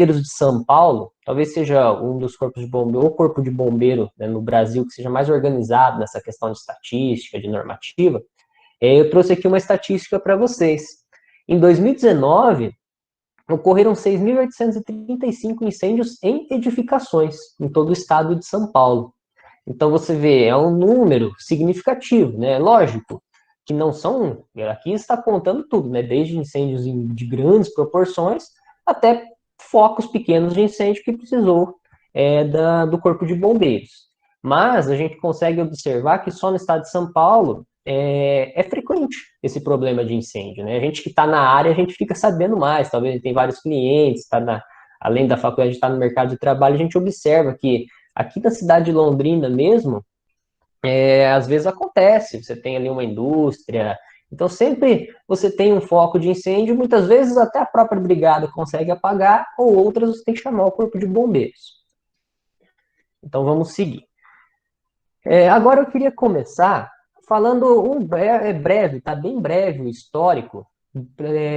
De São Paulo, talvez seja um dos corpos de bombeiro, ou corpo de bombeiro, né, no Brasil, que seja mais organizado nessa questão de estatística, de normativa. Eu trouxe aqui uma estatística para vocês. Em 2019, ocorreram 6.835 incêndios em edificações em todo o estado de São Paulo. Então você vê, é um número significativo, né? Lógico que não são, aqui está contando tudo, né? Desde incêndios de grandes proporções até focos pequenos de incêndio que precisou do corpo de bombeiros. Mas a gente consegue observar que só no estado de São Paulo é frequente esse problema de incêndio, né? A gente que está na área, a gente fica sabendo mais, talvez tem vários clientes, além da faculdade de estar no mercado de trabalho, a gente observa que aqui na cidade de Londrina mesmo, às vezes acontece, você tem ali uma indústria, então sempre você tem um foco de incêndio, muitas vezes até a própria brigada consegue apagar, ou outras você tem que chamar o corpo de bombeiros. Então vamos seguir. Agora eu queria começar falando breve, tá bem breve o histórico,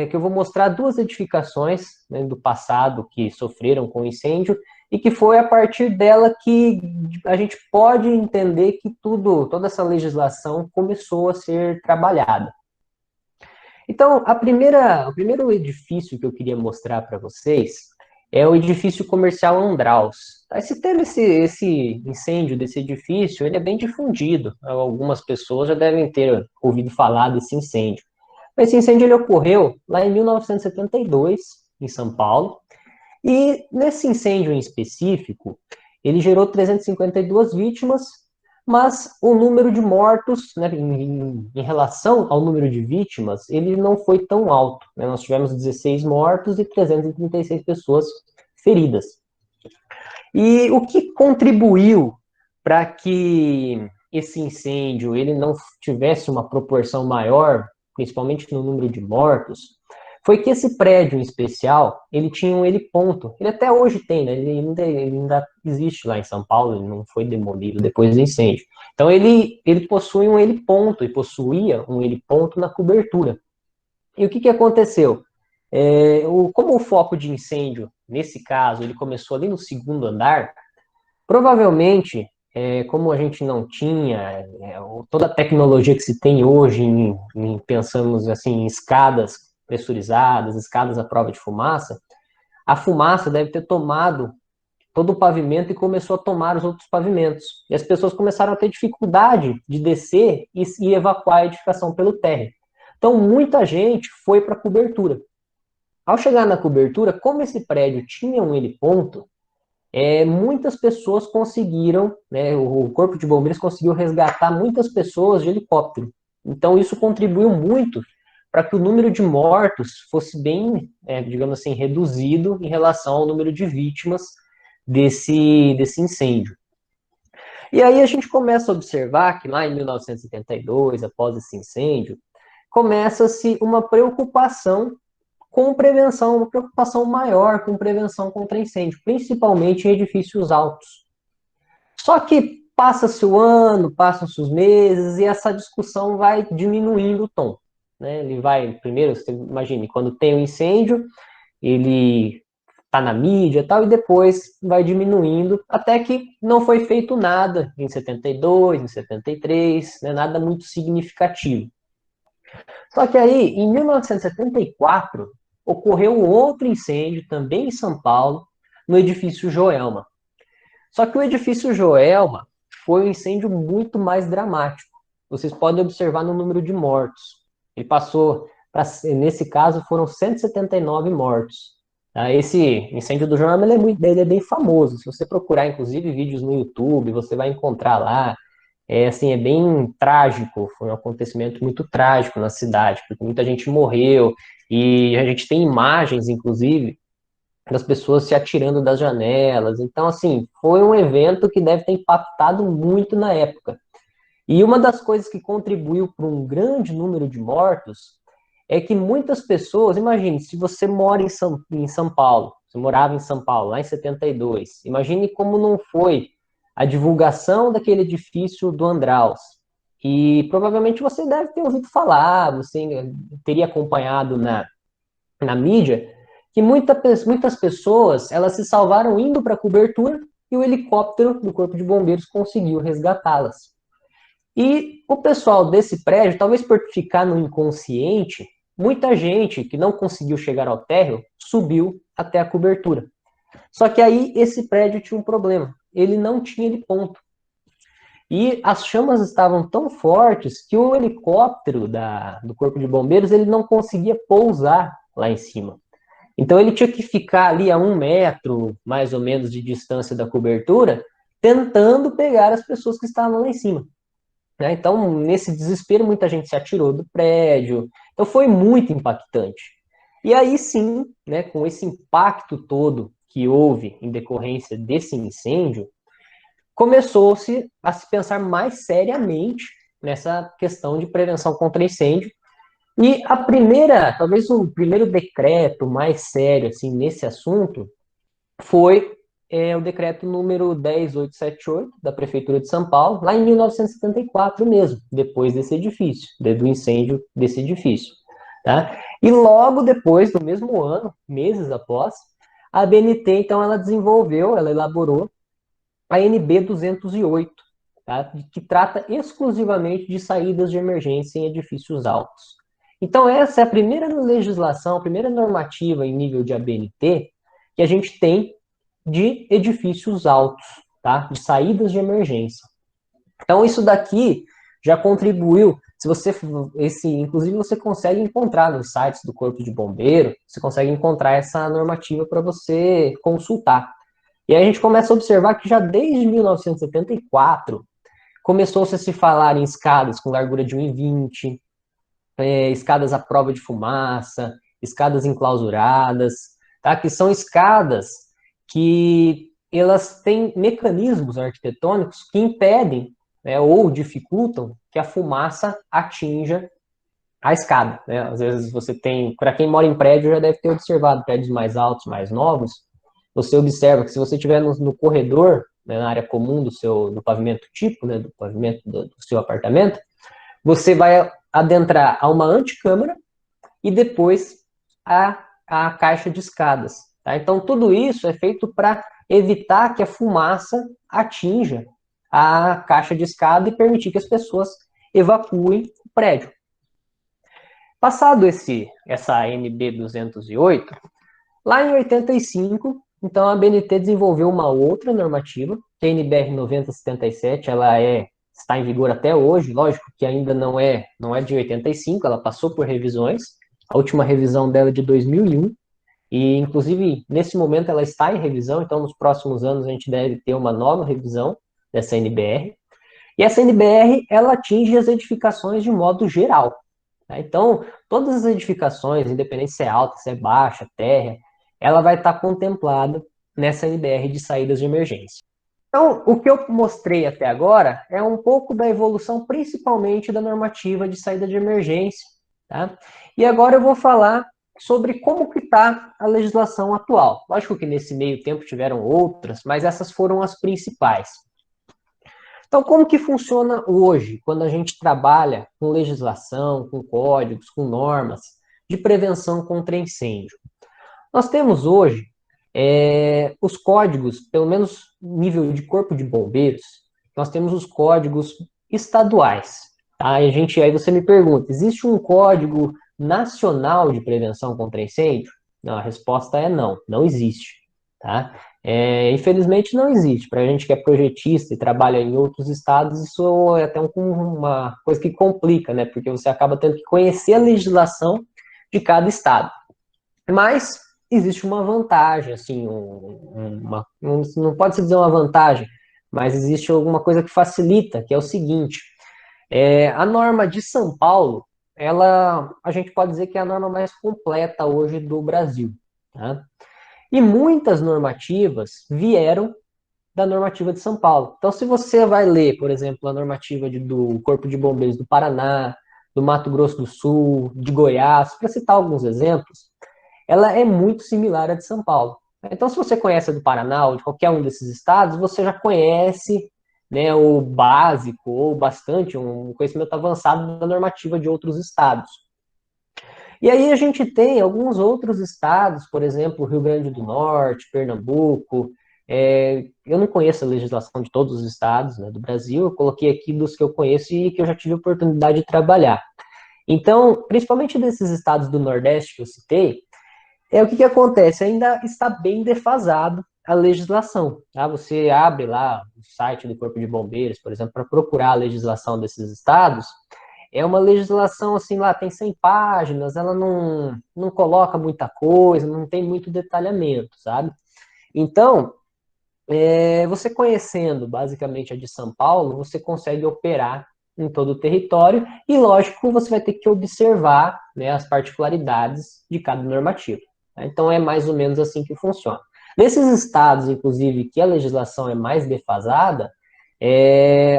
que eu vou mostrar duas edificações, né, do passado que sofreram com incêndio e que foi a partir dela que a gente pode entender que toda essa legislação começou a ser trabalhada. Então, o primeiro edifício que eu queria mostrar para vocês é o edifício comercial Andraus. Se teve esse incêndio desse edifício, ele é bem difundido. Algumas pessoas já devem ter ouvido falar desse incêndio. Esse incêndio ele ocorreu lá em 1972, em São Paulo, e nesse incêndio em específico, ele gerou 352 vítimas, mas o número de mortos, né, em relação ao número de vítimas, ele não foi tão alto, né? Nós tivemos 16 mortos e 336 pessoas feridas. E o que contribuiu para que esse incêndio ele não tivesse uma proporção maior, principalmente no número de mortos, foi que esse prédio em especial, ele tinha um heliponto. Ele até hoje tem, né? Ele ainda existe lá em São Paulo, ele não foi demolido depois do incêndio. Então ele possui um heliponto, e possuía um heliponto na cobertura. E o que aconteceu? Como o foco de incêndio, nesse caso, ele começou ali no segundo andar, provavelmente, como a gente não tinha toda a tecnologia que se tem hoje, pensamos assim, em escadas pressurizadas, escadas à prova de fumaça, a fumaça deve ter tomado todo o pavimento e começou a tomar os outros pavimentos. E as pessoas começaram a ter dificuldade de descer e evacuar a edificação pelo térreo. Então, muita gente foi para a cobertura. Ao chegar na cobertura, como esse prédio tinha um heliponto, muitas pessoas conseguiram, né, o Corpo de Bombeiros conseguiu resgatar muitas pessoas de helicóptero. Então, isso contribuiu muito para que o número de mortos fosse bem, digamos assim, reduzido em relação ao número de vítimas desse incêndio. E aí a gente começa a observar que lá em 1972, após esse incêndio, começa-se uma preocupação com prevenção, uma preocupação maior com prevenção contra incêndio, principalmente em edifícios altos. Só que passa-se o ano, passam-se os meses e essa discussão vai diminuindo o tom, né? Ele vai, primeiro, você imagine, quando tem um incêndio, ele está na mídia e tal, e depois vai diminuindo, até que não foi feito nada em 72, em 73, né? Nada muito significativo. Só que aí, em 1974, ocorreu um outro incêndio, também em São Paulo, no edifício Joelma. Só que o edifício Joelma foi um incêndio muito mais dramático. Vocês podem observar no número de mortos. Ele passou, nesse caso, foram 179 mortos. Esse incêndio do Joelma ele é bem famoso. Se você procurar, inclusive, vídeos no YouTube, você vai encontrar lá. É bem trágico, foi um acontecimento muito trágico na cidade, porque muita gente morreu, e a gente tem imagens, inclusive, das pessoas se atirando das janelas. Então, assim, foi um evento que deve ter impactado muito na época. E uma das coisas que contribuiu para um grande número de mortos é que muitas pessoas, imagine, se você mora em São Paulo, você morava em São Paulo, lá em 72, imagine como não foi a divulgação daquele edifício do Andraus. E provavelmente você deve ter ouvido falar, você teria acompanhado na mídia, que muitas pessoas elas se salvaram indo para a cobertura e o helicóptero do Corpo de Bombeiros conseguiu resgatá-las. E o pessoal desse prédio, talvez por ficar no inconsciente, muita gente que não conseguiu chegar ao térreo subiu até a cobertura. Só que aí esse prédio tinha um problema, ele não tinha ponto. E as chamas estavam tão fortes que o helicóptero do Corpo de Bombeiros ele não conseguia pousar lá em cima. Então ele tinha que ficar ali a 1 metro, mais ou menos, de distância da cobertura, tentando pegar as pessoas que estavam lá em cima. Né? Então, nesse desespero, muita gente se atirou do prédio. Então foi muito impactante. E aí sim, né, com esse impacto todo que houve em decorrência desse incêndio, começou-se a se pensar mais seriamente nessa questão de prevenção contra incêndio. E talvez o primeiro decreto mais sério assim nesse assunto foi o decreto número 10878 da Prefeitura de São Paulo, lá em 1974 mesmo, depois desse edifício, do incêndio desse edifício. Tá? E logo depois, do mesmo ano, meses após, a ABNT, então, ela elaborou a NB 208, tá? Que trata exclusivamente de saídas de emergência em edifícios altos. Então, essa é a primeira legislação, a primeira normativa em nível de ABNT que a gente tem de edifícios altos, tá? De saídas de emergência. Então, isso daqui já contribuiu. Se você, inclusive, você consegue encontrar nos sites do Corpo de Bombeiro, você consegue encontrar essa normativa para você consultar. E aí a gente começa a observar que já desde 1974 começou-se a se falar em escadas com largura de 1,20, escadas à prova de fumaça, escadas enclausuradas, tá? Que são escadas que elas têm mecanismos arquitetônicos que impedem, né, ou dificultam que a fumaça atinja a escada. Né? Às vezes você tem, para quem mora em prédio já deve ter observado prédios mais altos, mais novos, você observa que se você estiver no corredor, né, na área comum do pavimento tipo, né, do pavimento do seu apartamento, você vai adentrar a uma antecâmara e depois a caixa de escadas. Tá? Então, tudo isso é feito para evitar que a fumaça atinja a caixa de escada e permitir que as pessoas evacuem o prédio. Passado essa NB 208, lá em 85, então a ABNT desenvolveu uma outra normativa, que é a NBR 9077, ela está em vigor até hoje, lógico que ainda não é de 85, ela passou por revisões, a última revisão dela é de 2001, e inclusive nesse momento ela está em revisão, então nos próximos anos a gente deve ter uma nova revisão dessa NBR, e essa NBR ela atinge as edificações de modo geral. Tá? Então, todas as edificações, independente se é alta, se é baixa, térrea, ela vai estar contemplada nessa NBR de saídas de emergência. Então, o que eu mostrei até agora é um pouco da evolução, principalmente da normativa de saída de emergência. Tá? E agora eu vou falar sobre como que está a legislação atual. Lógico que nesse meio tempo tiveram outras, mas essas foram as principais. Então, como que funciona hoje, quando a gente trabalha com legislação, com códigos, com normas de prevenção contra incêndio? Nós temos hoje os códigos, pelo menos nível de corpo de bombeiros, nós temos os códigos estaduais. Tá? Aí você me pergunta, existe um código nacional de prevenção contra incêndio? Não, a resposta é não, não existe. Tá? Infelizmente não existe. Para a gente que é projetista e trabalha em outros estados, isso é até uma coisa que complica, né? Porque você acaba tendo que conhecer a legislação de cada estado. Mas existe uma vantagem, assim, não pode se dizer uma vantagem, mas existe alguma coisa que facilita, que é o seguinte: a norma de São Paulo, a gente pode dizer que é a norma mais completa hoje do Brasil. Tá? E muitas normativas vieram da normativa de São Paulo. Então, se você vai ler, por exemplo, a normativa do Corpo de Bombeiros do Paraná, do Mato Grosso do Sul, de Goiás, para citar alguns exemplos, ela é muito similar à de São Paulo. Então, se você conhece a do Paraná ou de qualquer um desses estados, você já conhece, né, o básico ou bastante, um conhecimento avançado da normativa de outros estados. E aí a gente tem alguns outros estados, por exemplo, Rio Grande do Norte, Pernambuco. Eu não conheço a legislação de todos os estados, né, do Brasil, eu coloquei aqui dos que eu conheço e que eu já tive a oportunidade de trabalhar. Então, principalmente desses estados do Nordeste que eu citei, o que acontece? Ainda está bem defasado a legislação. Tá? Você abre lá o site do Corpo de Bombeiros, por exemplo, para procurar a legislação desses estados, é uma legislação assim, lá tem 100 páginas, ela não coloca muita coisa, não tem muito detalhamento, sabe? Então, você conhecendo basicamente a de São Paulo, você consegue operar em todo o território e, lógico, você vai ter que observar, né, as particularidades de cada normativa. Tá? Então, é mais ou menos assim que funciona. Nesses estados, inclusive, que a legislação é mais defasada,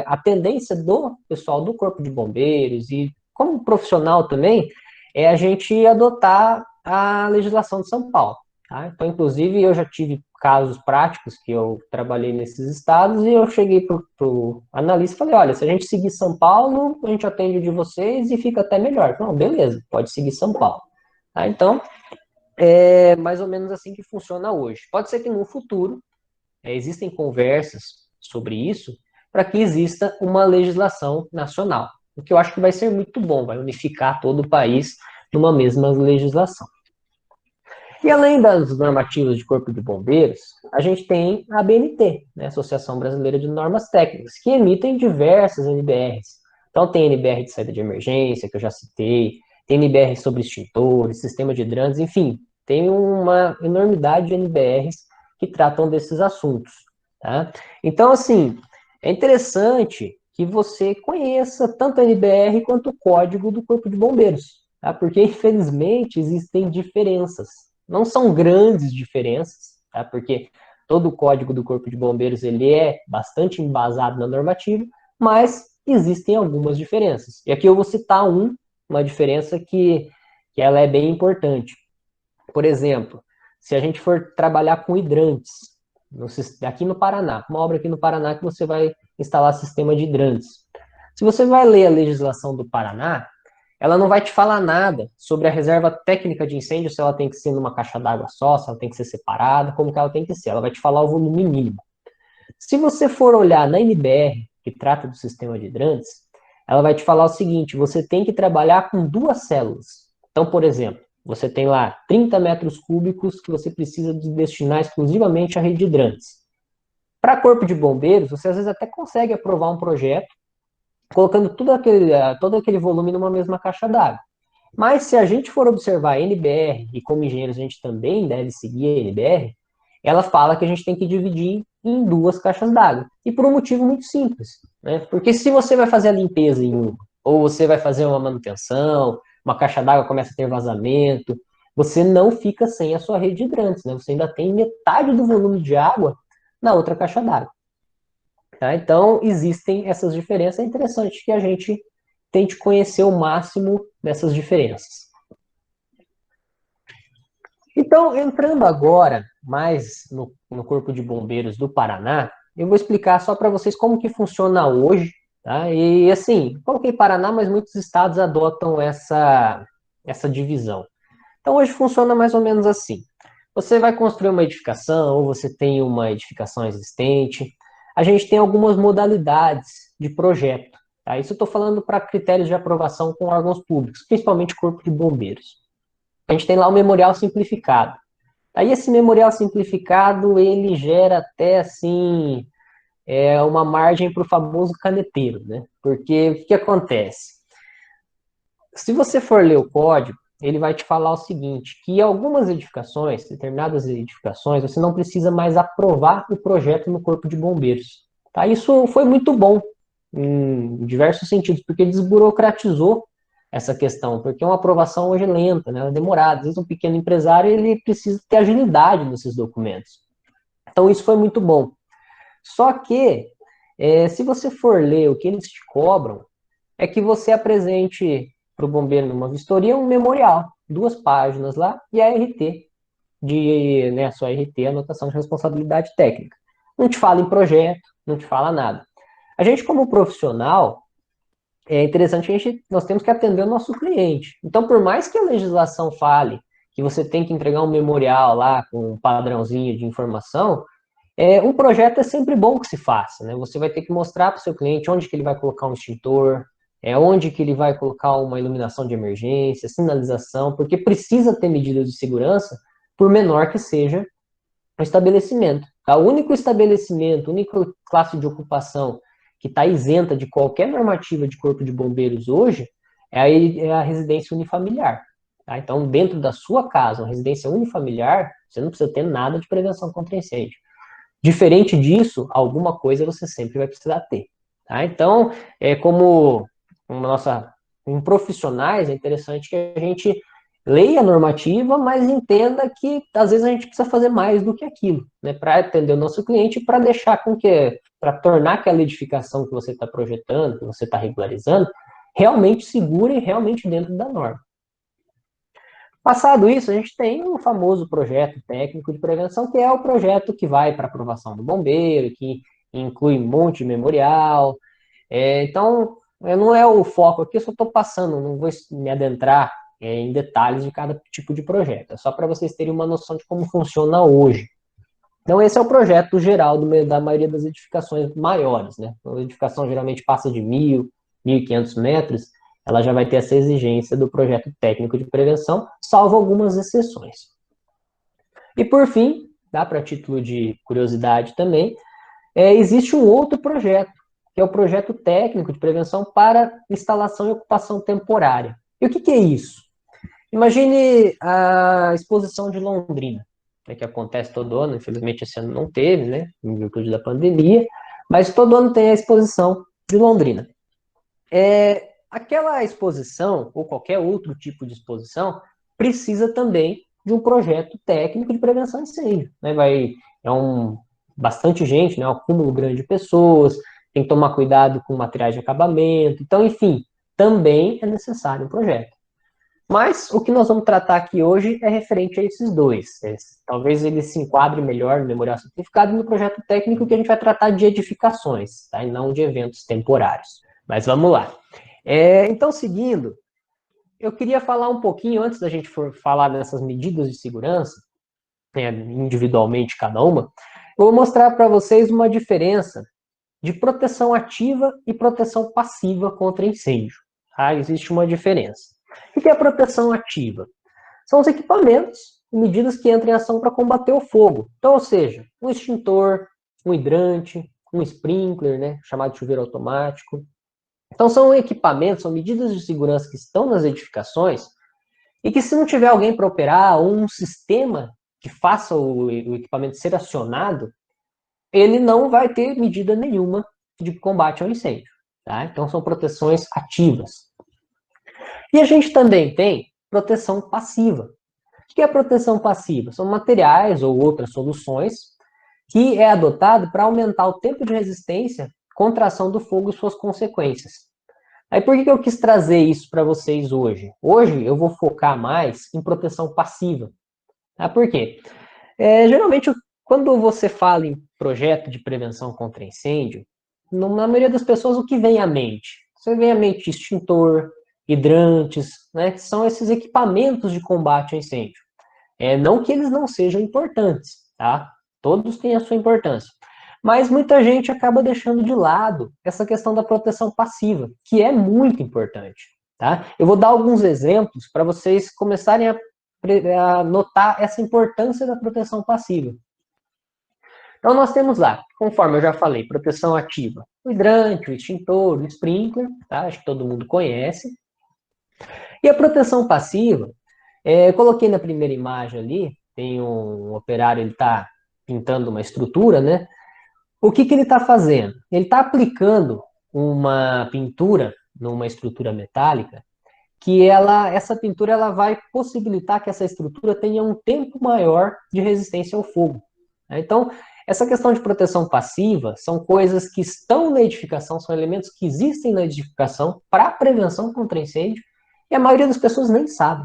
a tendência do pessoal do Corpo de Bombeiros e como profissional também é a gente adotar a legislação de São Paulo. Tá? Então, inclusive, eu já tive casos práticos que eu trabalhei nesses estados e eu cheguei para o analista e falei, olha, se a gente seguir São Paulo, a gente atende o de vocês e fica até melhor. Não, beleza, pode seguir São Paulo. Tá? Então, é mais ou menos assim que funciona hoje. Pode ser que no futuro existem conversas sobre isso para que exista uma legislação nacional, o que eu acho que vai ser muito bom, vai unificar todo o país numa mesma legislação. E além das normativas de Corpo de Bombeiros, a gente tem a ABNT, né, Associação Brasileira de Normas Técnicas, que emitem diversas NBRs. Então tem NBR de saída de emergência, que eu já citei, tem NBR sobre extintores, sistema de hidrantes, enfim, tem uma enormidade de NBRs que tratam desses assuntos. Tá? Então, assim, é interessante que você conheça tanto a NBR quanto o código do Corpo de Bombeiros, tá? Porque, infelizmente, existem diferenças. Não são grandes diferenças, tá? Porque todo o código do Corpo de Bombeiros ele é bastante embasado na normativa, mas existem algumas diferenças. E aqui eu vou citar uma diferença que ela é bem importante. Por exemplo, se a gente for trabalhar com hidrantes, aqui no Paraná, uma obra aqui no Paraná que você vai instalar sistema de hidrantes. Se você vai ler a legislação do Paraná, ela não vai te falar nada sobre a reserva técnica de incêndio, se ela tem que ser numa caixa d'água só, se ela tem que ser separada, como que ela tem que ser. Ela vai te falar o volume mínimo. Se você for olhar na NBR, que trata do sistema de hidrantes, ela vai te falar o seguinte, você tem que trabalhar com duas células. Então, por exemplo, você tem lá 30 metros cúbicos que você precisa destinar exclusivamente à rede de hidrantes. Para corpo de bombeiros, você às vezes até consegue aprovar um projeto colocando todo aquele volume numa mesma caixa d'água. Mas se a gente for observar a NBR, e como engenheiros a gente também deve seguir a NBR, ela fala que a gente tem que dividir em duas caixas d'água. E por um motivo muito simples. Né? Porque se você vai fazer a limpeza em uma, ou você vai fazer uma manutenção, uma caixa d'água começa a ter vazamento, você não fica sem a sua rede de hidrantes. Né? Você ainda tem metade do volume de água na outra caixa d'água. Tá? Então, existem essas diferenças. É interessante que a gente tente conhecer o máximo dessas diferenças. Então, entrando agora mais no Corpo de Bombeiros do Paraná, eu vou explicar só para vocês como que funciona hoje. Tá? E assim, coloquei Paraná, mas muitos estados adotam essa divisão. Então, hoje funciona mais ou menos assim. Você vai construir uma edificação, ou você tem uma edificação existente. A gente tem algumas modalidades de projeto. Tá? Isso eu estou falando para critérios de aprovação com órgãos públicos, principalmente Corpo de Bombeiros. A gente tem lá o memorial simplificado. Aí esse memorial simplificado, ele gera até, assim, uma margem para o famoso caneteiro, né? Porque o que acontece? Se você for ler o código, ele vai te falar o seguinte, que algumas edificações, determinadas edificações, você não precisa mais aprovar o projeto no Corpo de Bombeiros. Tá? Isso foi muito bom em diversos sentidos, porque desburocratizou essa questão, porque uma aprovação hoje é lenta, né, é demorada. Às vezes um pequeno empresário ele precisa ter agilidade nesses documentos. Então isso foi muito bom. Só que, se você for ler o que eles te cobram, é que você apresente para o bombeiro numa vistoria um memorial, 2 páginas lá, e a RT, né, a sua RT, anotação de responsabilidade técnica. Não te fala em projeto, não te fala nada. A gente, como profissional, é interessante nós temos que atender o nosso cliente. Então, por mais que a legislação fale que você tem que entregar um memorial lá com um padrãozinho de informação, um projeto é sempre bom que se faça, né? Você vai ter que mostrar para o seu cliente onde que ele vai colocar um extintor, onde que ele vai colocar uma iluminação de emergência, sinalização, porque precisa ter medidas de segurança, por menor que seja o estabelecimento. Tá? O único estabelecimento, a única classe de ocupação que está isenta de qualquer normativa de corpo de bombeiros hoje é a residência unifamiliar. Tá? Então, dentro da sua casa, uma residência unifamiliar, você não precisa ter nada de prevenção contra incêndio. Diferente disso, alguma coisa você sempre vai precisar ter. Tá? Então, como profissionais, é interessante que a gente leia a normativa, mas entenda que às vezes a gente precisa fazer mais do que aquilo, né, para atender o nosso cliente, para deixar para tornar aquela edificação que você está projetando, que você está regularizando, realmente segura e realmente dentro da norma. Passado isso, a gente tem um famoso projeto técnico de prevenção, que é o projeto que vai para aprovação do bombeiro, que inclui um monte de memorial. Então, não é o foco aqui, eu só estou passando, não vou me adentrar em detalhes de cada tipo de projeto. É só para vocês terem uma noção de como funciona hoje. Então, esse é o projeto geral da maioria das edificações maiores, né? A edificação geralmente passa de 1.000, 1.500 metros, ela já vai ter essa exigência do projeto técnico de prevenção, salvo algumas exceções. E, por fim, dá para título de curiosidade também, existe um outro projeto, que é o projeto técnico de prevenção para instalação e ocupação temporária. E o que é isso? Imagine a exposição de Londrina, né, que acontece todo ano, infelizmente esse ano não teve, né, em virtude da pandemia, mas todo ano tem a exposição de Londrina. Aquela exposição, ou qualquer outro tipo de exposição, precisa também de um projeto técnico de prevenção de incêndio. Né? Bastante gente, né, um acúmulo grande de pessoas, tem que tomar cuidado com materiais de acabamento, então, enfim, também é necessário um projeto. Mas o que nós vamos tratar aqui hoje é referente a esses dois. Talvez ele se enquadre melhor no memorial simplificado e no projeto técnico, que a gente vai tratar de edificações, tá? E não de eventos temporários. Mas vamos lá. Então, seguindo, eu queria falar um pouquinho, antes da gente falar dessas medidas de segurança, individualmente cada uma, eu vou mostrar para vocês uma diferença de proteção ativa e proteção passiva contra incêndio. Tá? Existe uma diferença. O que é a proteção ativa? São os equipamentos e medidas que entram em ação para combater o fogo. Então, ou seja, um extintor, um hidrante, um sprinkler, né, chamado de chuveiro automático. Então, são equipamentos, são medidas de segurança que estão nas edificações e que, se não tiver alguém para operar ou um sistema que faça o equipamento ser acionado, ele não vai ter medida nenhuma de combate ao incêndio. Tá? Então, são proteções ativas. E a gente também tem proteção passiva. O que é proteção passiva? São materiais ou outras soluções que é adotado para aumentar o tempo de resistência contra a ação do fogo e suas consequências. Aí por que eu quis trazer isso para vocês hoje? Hoje eu vou focar mais em proteção passiva. Por quê? Geralmente, quando você fala em projeto de prevenção contra incêndio, na maioria das pessoas, o que vem à mente? Você vem à mente extintor, hidrantes, né, que são esses equipamentos de combate ao incêndio. Não que eles não sejam importantes, tá? Todos têm a sua importância. Mas muita gente acaba deixando de lado essa questão da proteção passiva, que é muito importante, tá? Eu vou dar alguns exemplos para vocês começarem a notar essa importância da proteção passiva. Então, nós temos lá, conforme eu já falei, proteção ativa, o hidrante, o extintor, o sprinkler, tá? Acho que todo mundo conhece. E a proteção passiva, eu coloquei na primeira imagem ali, tem um operário, ele está pintando uma estrutura, né? O que ele está fazendo? Ele está aplicando uma pintura numa estrutura metálica que essa pintura ela vai possibilitar que essa estrutura tenha um tempo maior de resistência ao fogo. Então, essa questão de proteção passiva são coisas que estão na edificação, são elementos que existem na edificação para prevenção contra incêndio, e a maioria das pessoas nem sabe.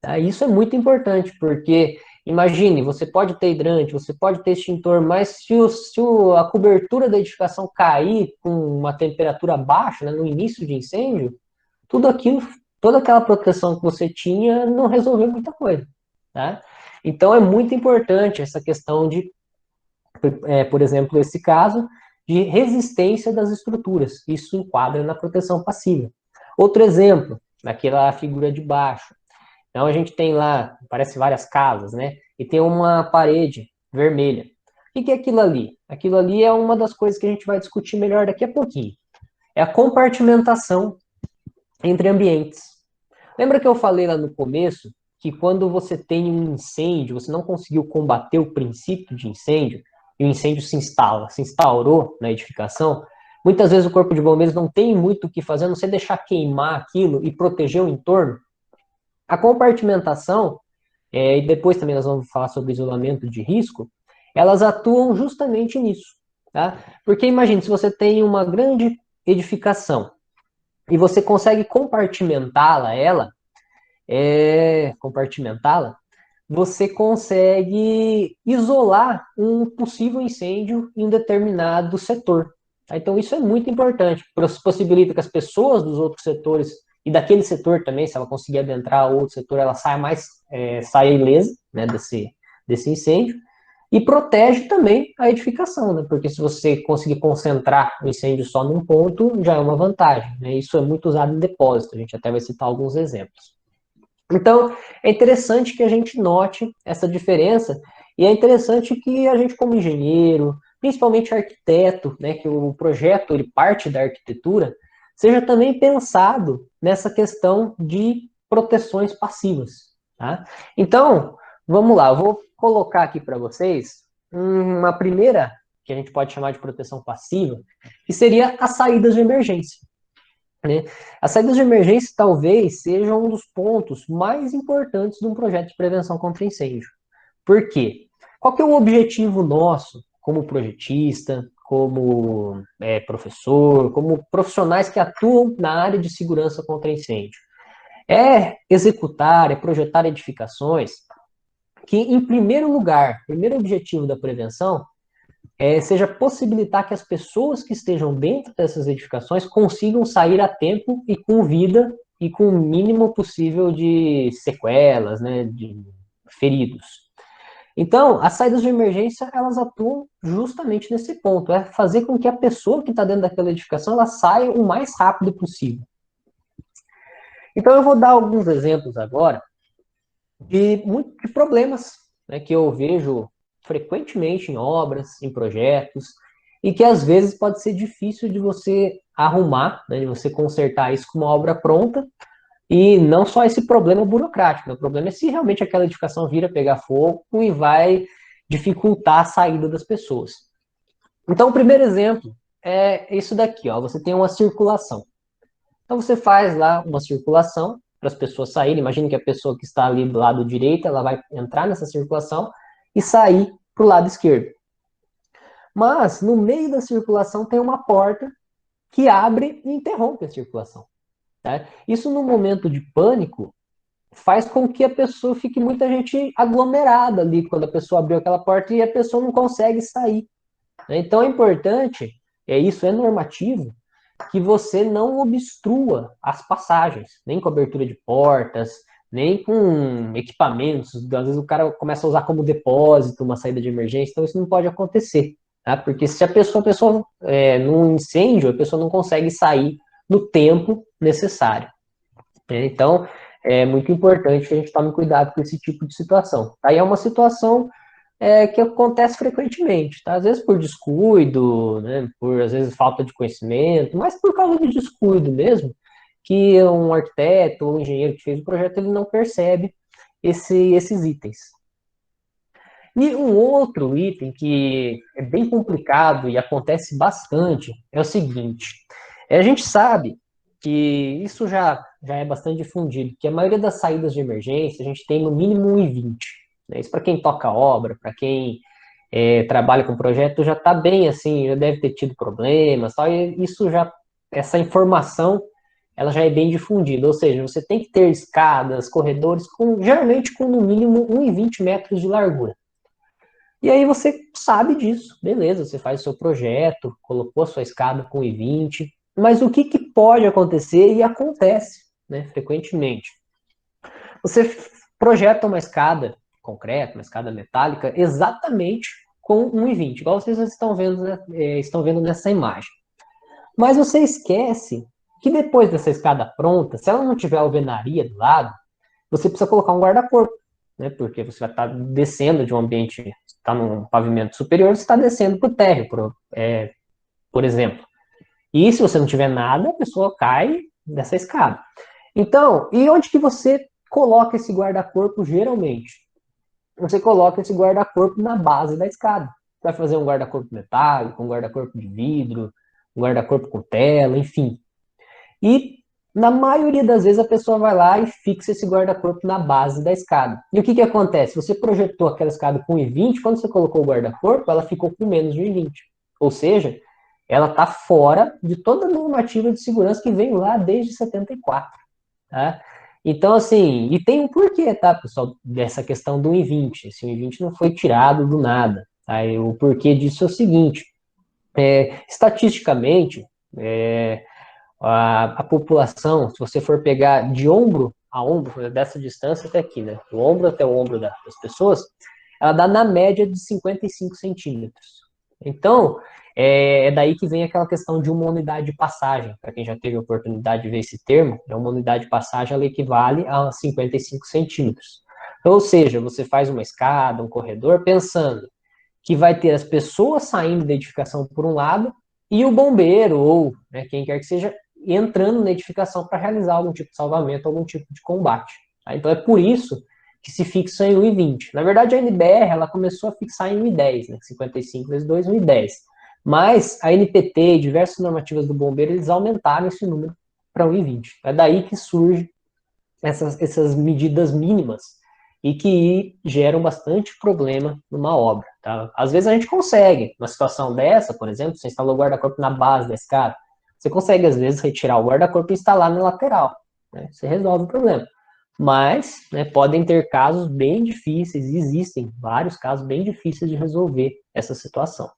Tá? Isso é muito importante, porque imagine, você pode ter hidrante, você pode ter extintor, mas se a cobertura da edificação cair com uma temperatura baixa, né, no início de incêndio, tudo aquilo, toda aquela proteção que você tinha não resolveu muita coisa. Tá? Então é muito importante essa questão de, por exemplo, esse caso, de resistência das estruturas. Isso enquadra na proteção passiva. Outro exemplo, naquela figura de baixo. Então a gente tem lá, parece várias casas, né? E tem uma parede vermelha. O que é aquilo ali? Aquilo ali é uma das coisas que a gente vai discutir melhor daqui a pouquinho. É a compartimentação entre ambientes. Lembra que eu falei lá no começo que quando você tem um incêndio, você não conseguiu combater o princípio de incêndio, e o incêndio se instaurou na edificação, muitas vezes o corpo de bombeiros não tem muito o que fazer, a não ser deixar queimar aquilo e proteger o entorno. A compartimentação, e depois também nós vamos falar sobre isolamento de risco, elas atuam justamente nisso. Tá? Porque imagine, se você tem uma grande edificação e você consegue compartimentá-la, você consegue isolar um possível incêndio em um determinado setor. Tá? Então isso é muito importante, possibilita que as pessoas dos outros setores e daquele setor também, se ela conseguir adentrar outro setor, ela saia ilesa, né, desse incêndio, e protege também a edificação, né, porque se você conseguir concentrar o incêndio só num ponto, já é uma vantagem, né, isso é muito usado em depósito, a gente até vai citar alguns exemplos. Então, é interessante que a gente note essa diferença, e é interessante que a gente, como engenheiro, principalmente arquiteto, né, que o projeto ele parte da arquitetura, seja também pensado nessa questão de proteções passivas. Tá? Então, vamos lá, eu vou colocar aqui para vocês uma primeira, que a gente pode chamar de proteção passiva, que seria as saídas de emergência. Né? As saídas de emergência talvez sejam um dos pontos mais importantes de um projeto de prevenção contra incêndio. Por quê? Qual que é o objetivo nosso, como projetista, como professor, como profissionais que atuam na área de segurança contra incêndio? É executar, é projetar edificações que, em primeiro lugar, primeiro objetivo da prevenção seja possibilitar que as pessoas que estejam dentro dessas edificações consigam sair a tempo e com vida e com o mínimo possível de sequelas, né, de feridos. Então, as saídas de emergência, elas atuam justamente nesse ponto, é fazer com que a pessoa que está dentro daquela edificação, ela saia o mais rápido possível. Então, eu vou dar alguns exemplos agora de problemas, né, que eu vejo frequentemente em obras, em projetos, e que às vezes pode ser difícil de você arrumar, né, de você consertar isso com uma obra pronta, e não só esse problema burocrático, né, o problema é se realmente aquela edificação vira pegar fogo e vai dificultar a saída das pessoas. Então, o primeiro exemplo é isso daqui, ó, você tem uma circulação. Então, você faz lá uma circulação para as pessoas saírem. Imagine que a pessoa que está ali do lado direito, ela vai entrar nessa circulação e sair para o lado esquerdo. Mas, no meio da circulação, tem uma porta que abre e interrompe a circulação. Tá? Isso, no momento de pânico, faz com que a pessoa fique muita gente aglomerada ali quando a pessoa abriu aquela porta e a pessoa não consegue sair. Então, é importante, isso é normativo, que você não obstrua as passagens, nem com abertura de portas, nem com equipamentos. Às vezes o cara começa a usar como depósito uma saída de emergência, então isso não pode acontecer. Tá? Porque se a pessoa num incêndio, a pessoa não consegue sair no tempo necessário. Então, é muito importante que a gente tome cuidado com esse tipo de situação. Aí é uma situação que acontece frequentemente, tá? Às vezes por descuido, né? Por às vezes falta de conhecimento, mas por causa de descuido mesmo, que um arquiteto ou um engenheiro que fez o projeto ele não percebe esses itens. E um outro item que é bem complicado e acontece bastante é o seguinte: a gente sabe que isso já é bastante difundido, que a maioria das saídas de emergência a gente tem no mínimo 1,20. Né? Isso para quem toca obra, para quem trabalha com projeto, já está bem assim, já deve ter tido problemas, tal, e isso já, essa informação, ela já é bem difundida, ou seja, você tem que ter escadas, corredores, geralmente com no mínimo 1,20 metros de largura. E aí você sabe disso, beleza, você faz o seu projeto, colocou a sua escada com 1,20, mas o que pode acontecer e acontece, né, frequentemente? Você projeta uma escada concreta, uma escada metálica, exatamente com 1,20, igual vocês estão vendo, né, estão vendo nessa imagem. Mas você esquece que depois dessa escada pronta, se ela não tiver alvenaria do lado, você precisa colocar um guarda-corpo, né? Porque você vai estar descendo de um ambiente, está num pavimento superior, você está descendo para o térreo, por exemplo. E se você não tiver nada, a pessoa cai dessa escada. Então, e onde que você coloca esse guarda-corpo geralmente? Você coloca esse guarda-corpo na base da escada. Você vai fazer um guarda-corpo metálico, um guarda-corpo de vidro, um guarda-corpo com tela, enfim. E na maioria das vezes a pessoa vai lá e fixa esse guarda-corpo na base da escada. E o que acontece? Você projetou aquela escada com 1,20, quando você colocou o guarda-corpo, ela ficou com menos de 1,20. Ou seja, ela está fora de toda a normativa de segurança que vem lá desde 74. Tá? Então, assim, e tem um porquê, tá, pessoal, dessa questão do 1,20. Esse 1,20 não foi tirado do nada. Tá? E o porquê disso é o seguinte: estatisticamente, a população, se você for pegar de ombro a ombro, dessa distância até aqui, né, do ombro até o ombro das pessoas, ela dá na média de 55 centímetros. Então, daí que vem aquela questão de uma unidade de passagem. Para quem já teve a oportunidade de ver esse termo, uma unidade de passagem ela equivale a 55 centímetros. Ou seja, você faz uma escada, um corredor, pensando que vai ter as pessoas saindo da edificação por um lado e o bombeiro ou, né, quem quer que seja entrando na edificação para realizar algum tipo de salvamento, algum tipo de combate. Tá? Então é por isso que se fixa em 1,20. Na verdade, a NBR ela começou a fixar em 1,10, né? 55 vezes 2, 1,10. Mas a NPT e diversas normativas do bombeiro, eles aumentaram esse número para 1,20. É daí que surge essas medidas mínimas e que geram bastante problema numa obra. Tá? Às vezes a gente consegue, numa situação dessa, por exemplo, você instalou o guarda-corpo na base da escada, você consegue, às vezes, retirar o guarda-corpo e instalar na lateral. Né? Você resolve o problema. Mas, né, podem ter casos bem difíceis, e existem vários casos bem difíceis de resolver essa situação.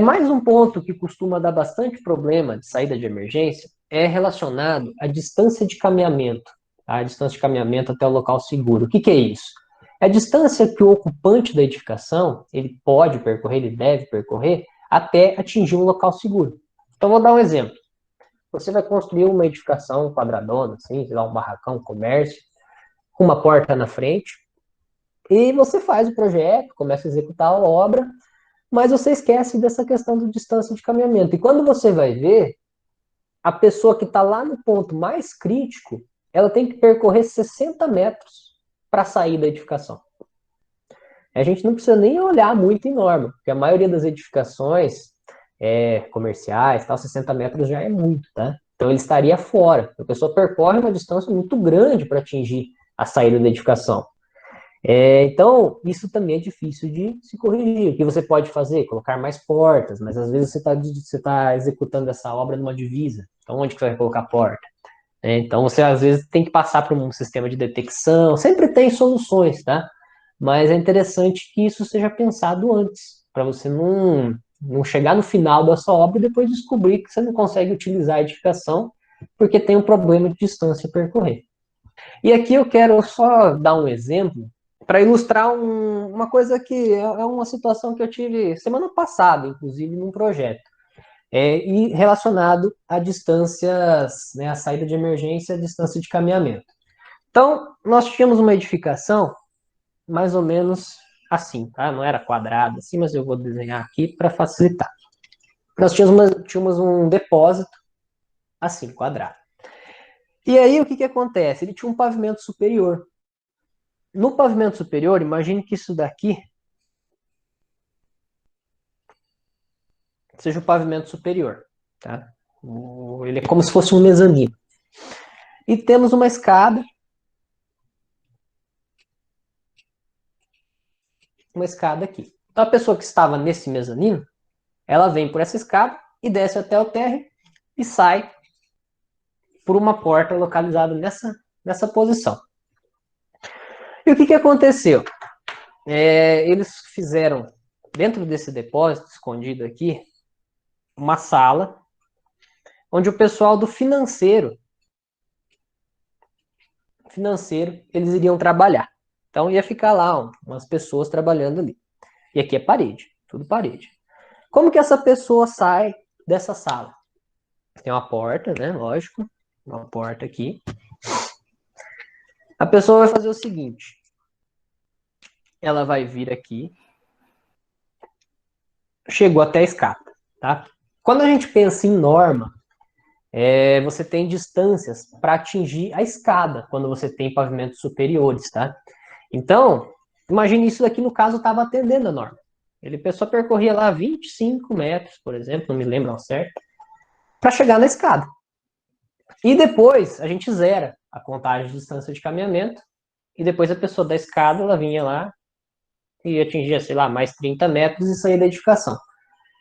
Mais um ponto que costuma dar bastante problema de saída de emergência é relacionado à distância de caminhamento, tá? A distância de caminhamento até o local seguro. O que é isso? É a distância que o ocupante da edificação ele pode percorrer, ele deve percorrer, até atingir um local seguro. Então, vou dar um exemplo. Você vai construir uma edificação quadradona, assim, sei lá, um barracão, um comércio, com uma porta na frente, e você faz o projeto, começa a executar a obra, mas você esquece dessa questão da distância de caminhamento. E quando você vai ver, a pessoa que está lá no ponto mais crítico, ela tem que percorrer 60 metros para sair da edificação. A gente não precisa nem olhar muito em norma, porque a maioria das edificações comerciais, tal, 60 metros já é muito, tá? Então ele estaria fora. A pessoa percorre uma distância muito grande para atingir a saída da edificação. Então, isso também é difícil de se corrigir. O que você pode fazer? Colocar mais portas, mas às vezes você tá executando essa obra numa divisa. Então, onde que você vai colocar a porta? Então, você às vezes tem que passar por um sistema de detecção. Sempre tem soluções, tá? Mas é interessante que isso seja pensado antes, para você não chegar no final da sua obra e depois descobrir que você não consegue utilizar a edificação porque tem um problema de distância a percorrer. E aqui eu quero só dar um exemplo para ilustrar uma coisa que é uma situação que eu tive semana passada, inclusive, num projeto, e relacionado a distâncias, né, a saída de emergência, a distância de caminhamento. Então, nós tínhamos uma edificação mais ou menos assim, tá? Não era quadrada assim, mas eu vou desenhar aqui para facilitar. Nós tínhamos um depósito assim, quadrado. E aí, o que acontece? Ele tinha um pavimento superior. No pavimento superior, imagine que isso daqui seja o pavimento superior, tá? Ele é como se fosse um mezanino. E temos uma escada. Uma escada aqui. Então, a pessoa que estava nesse mezanino, ela vem por essa escada e desce até o térreo e sai por uma porta localizada nessa posição. E o que aconteceu? Eles fizeram, dentro desse depósito escondido aqui, uma sala onde o pessoal do financeiro, eles iriam trabalhar. Então ia ficar lá umas pessoas trabalhando ali. E aqui é parede, tudo parede. Como que essa pessoa sai dessa sala? Tem uma porta, né? Lógico, uma porta aqui. A pessoa vai fazer o seguinte: ela vai vir aqui, chegou até a escada, tá? Quando a gente pensa em norma, você tem distâncias para atingir a escada quando você tem pavimentos superiores, tá? Então, imagine isso daqui, no caso, estava atendendo a norma. Ele, a pessoa percorria lá 25 metros, por exemplo, não me lembro ao certo, para chegar na escada. E depois a gente zera a contagem de distância de caminhamento, e depois a pessoa da escada, ela vinha lá e atingia, sei lá, mais 30 metros e saía da edificação.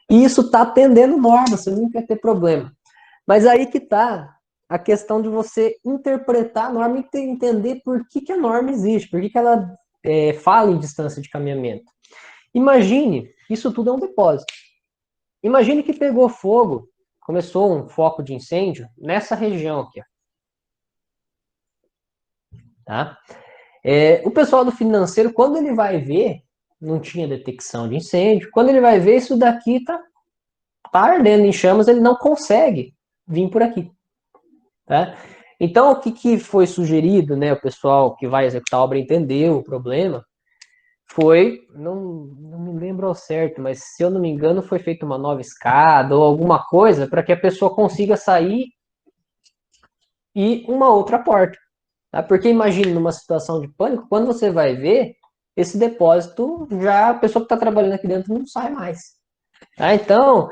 E isso está atendendo norma, você nunca vai ter problema. Mas aí que está a questão de você interpretar a norma e entender por que a norma existe, por que ela fala em distância de caminhamento. Imagine, isso tudo é um depósito. Imagine que pegou fogo, começou um foco de incêndio nessa região aqui. Tá? O pessoal do financeiro, quando ele vai ver, não tinha detecção de incêndio, quando ele vai ver, isso daqui tá ardendo em chamas, ele não consegue vir por aqui. Tá? Então, o que foi sugerido, né, o pessoal que vai executar a obra entendeu o problema, foi, não me lembro ao certo, mas se eu não me engano, foi feita uma nova escada ou alguma coisa para que a pessoa consiga sair e uma outra porta. Tá? Porque imagine numa situação de pânico, quando você vai ver, esse depósito, já a pessoa que está trabalhando aqui dentro não sai mais. Tá? Então,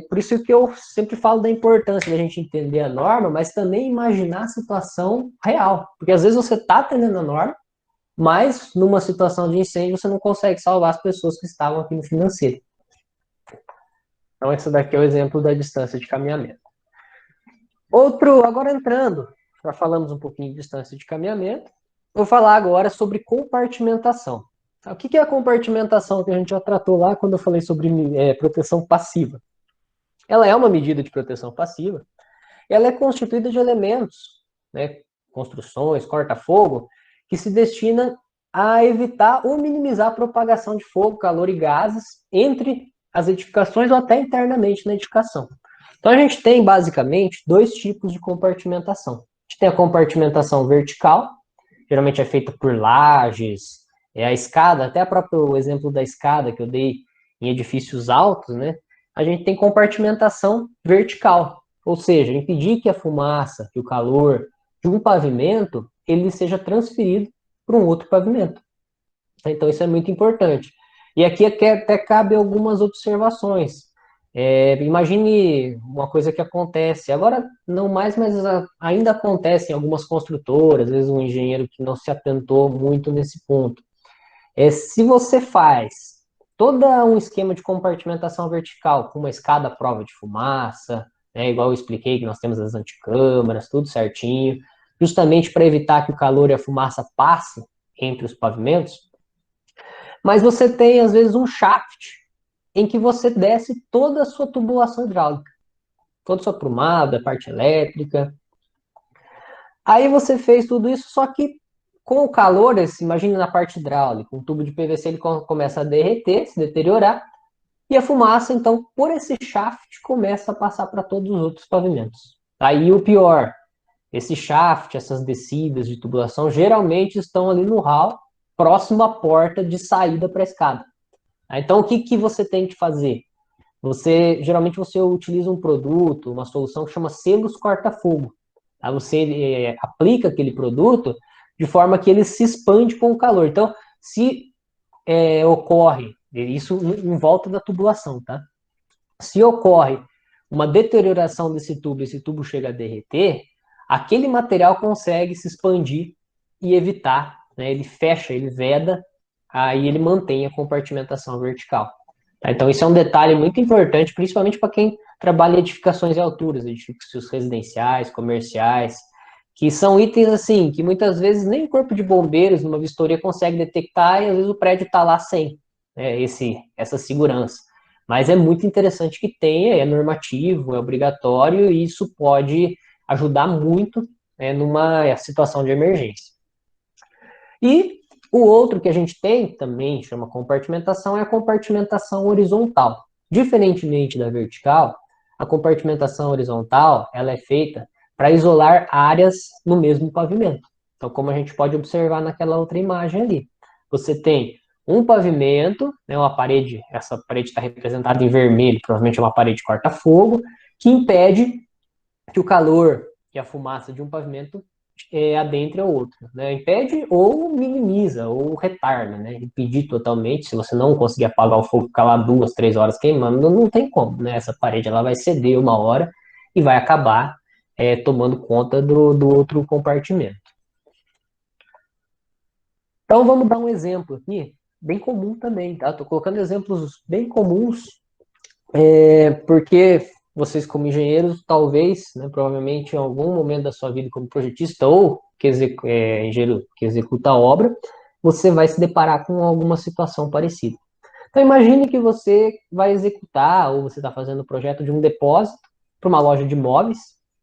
por isso que eu sempre falo da importância da gente entender a norma, mas também imaginar a situação real. Porque às vezes você está atendendo a norma, mas numa situação de incêndio você não consegue salvar as pessoas que estavam aqui no financeiro. Então, esse daqui é o exemplo da distância de caminhamento. Outro, agora entrando, já falamos um pouquinho de distância de caminhamento, vou falar agora sobre compartimentação. O que é a compartimentação que a gente já tratou lá quando eu falei sobre proteção passiva? Ela é uma medida de proteção passiva. Ela é constituída de elementos, né, construções, corta-fogo, que se destina a evitar ou minimizar a propagação de fogo, calor e gases entre as edificações ou até internamente na edificação. Então a gente tem basicamente dois tipos de compartimentação. A gente tem a compartimentação vertical, geralmente é feita por lajes, a escada, até o exemplo da escada que eu dei em edifícios altos, né? A gente tem compartimentação vertical, ou seja, impedir que a fumaça, que o calor de um pavimento, ele seja transferido para um outro pavimento. Então isso é muito importante. E aqui até cabe algumas observações. Imagine uma coisa que acontece, agora não mais, mas ainda acontece em algumas construtoras, às vezes um engenheiro que não se atentou muito nesse ponto. Se você faz todo um esquema de compartimentação vertical, com uma escada à prova de fumaça, né, igual eu expliquei que nós temos as anticâmaras, tudo certinho, justamente para evitar que o calor e a fumaça passem entre os pavimentos, mas você tem, às vezes, um shaft em que você desce toda a sua tubulação hidráulica, toda a sua prumada, parte elétrica. Aí você fez tudo isso, só que com o calor, imagine na parte hidráulica, um tubo de PVC ele começa a derreter, se deteriorar, e a fumaça, então, por esse shaft, começa a passar para todos os outros pavimentos. Aí o pior, esse shaft, essas descidas de tubulação, geralmente estão ali no hall, próximo à porta de saída para a escada. Então, o que você tem que fazer? Geralmente você utiliza um produto, uma solução que chama selos corta-fogo. Tá? Você aplica aquele produto de forma que ele se expande com o calor. Então, se ocorre, isso em volta da tubulação, tá? Se ocorre uma deterioração desse tubo, esse tubo chega a derreter, aquele material consegue se expandir e evitar, né? Ele fecha, ele veda, aí ele mantém a compartimentação vertical. Tá? Então, isso é um detalhe muito importante, principalmente para quem trabalha em edificações em alturas, edifícios residenciais, comerciais, que são itens assim, que muitas vezes nem o corpo de bombeiros, numa vistoria, consegue detectar, e às vezes o prédio está lá sem, né, essa segurança. Mas é muito interessante que tenha, é normativo, é obrigatório, e isso pode ajudar muito, né, numa situação de emergência. E o outro que a gente tem, também chama compartimentação, é a compartimentação horizontal. Diferentemente da vertical, a compartimentação horizontal ela é feita para isolar áreas no mesmo pavimento. Então, como a gente pode observar naquela outra imagem ali, você tem um pavimento, né, uma parede, essa parede está representada em vermelho, provavelmente é uma parede corta-fogo, que impede que o calor e a fumaça de um pavimento adentre ao outro, né? Impede ou minimiza ou retarda, né? Impedir totalmente, se você não conseguir apagar o fogo, ficar lá 2, 3 horas queimando, não tem como, né? Essa parede ela vai ceder uma hora e vai acabar tomando conta do outro compartimento. Então vamos dar um exemplo aqui, bem comum também, tá? Estou colocando exemplos bem comuns, porque vocês como engenheiros, talvez, né, provavelmente em algum momento da sua vida como projetista ou engenheiro que executa a obra, você vai se deparar com alguma situação parecida. Então imagine que você vai executar ou você está fazendo o projeto de um depósito para uma loja de imóveis,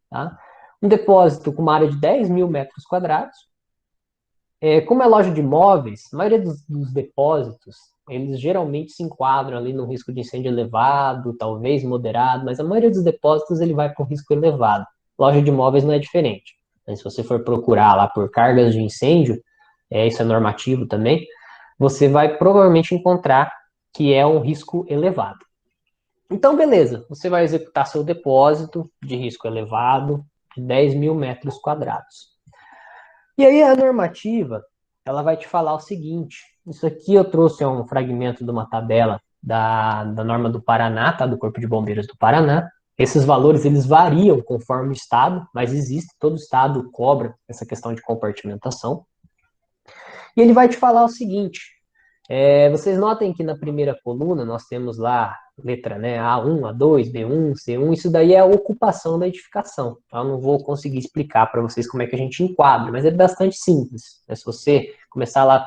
tá? Um depósito com uma área de 10 mil metros quadrados. Como é loja de imóveis, a maioria dos depósitos, eles geralmente se enquadram ali no risco de incêndio elevado, talvez moderado, mas a maioria dos depósitos ele vai com risco elevado. Loja de imóveis não é diferente. Então, se você for procurar lá por cargas de incêndio, isso é normativo também, você vai provavelmente encontrar que é um risco elevado. Então, beleza, você vai executar seu depósito de risco elevado de 10 mil metros quadrados. E aí a normativa, ela vai te falar o seguinte, isso aqui eu trouxe um fragmento de uma tabela da norma do Paraná, tá? Do Corpo de Bombeiros do Paraná. Esses valores, eles variam conforme o estado, mas existe, todo estado cobra essa questão de compartimentação. E ele vai te falar o seguinte, vocês notem que na primeira coluna nós temos lá letra, né, A1, A2, B1, C1, isso daí é a ocupação da edificação. Eu não vou conseguir explicar para vocês como é que a gente enquadra, mas é bastante simples. Se você começar lá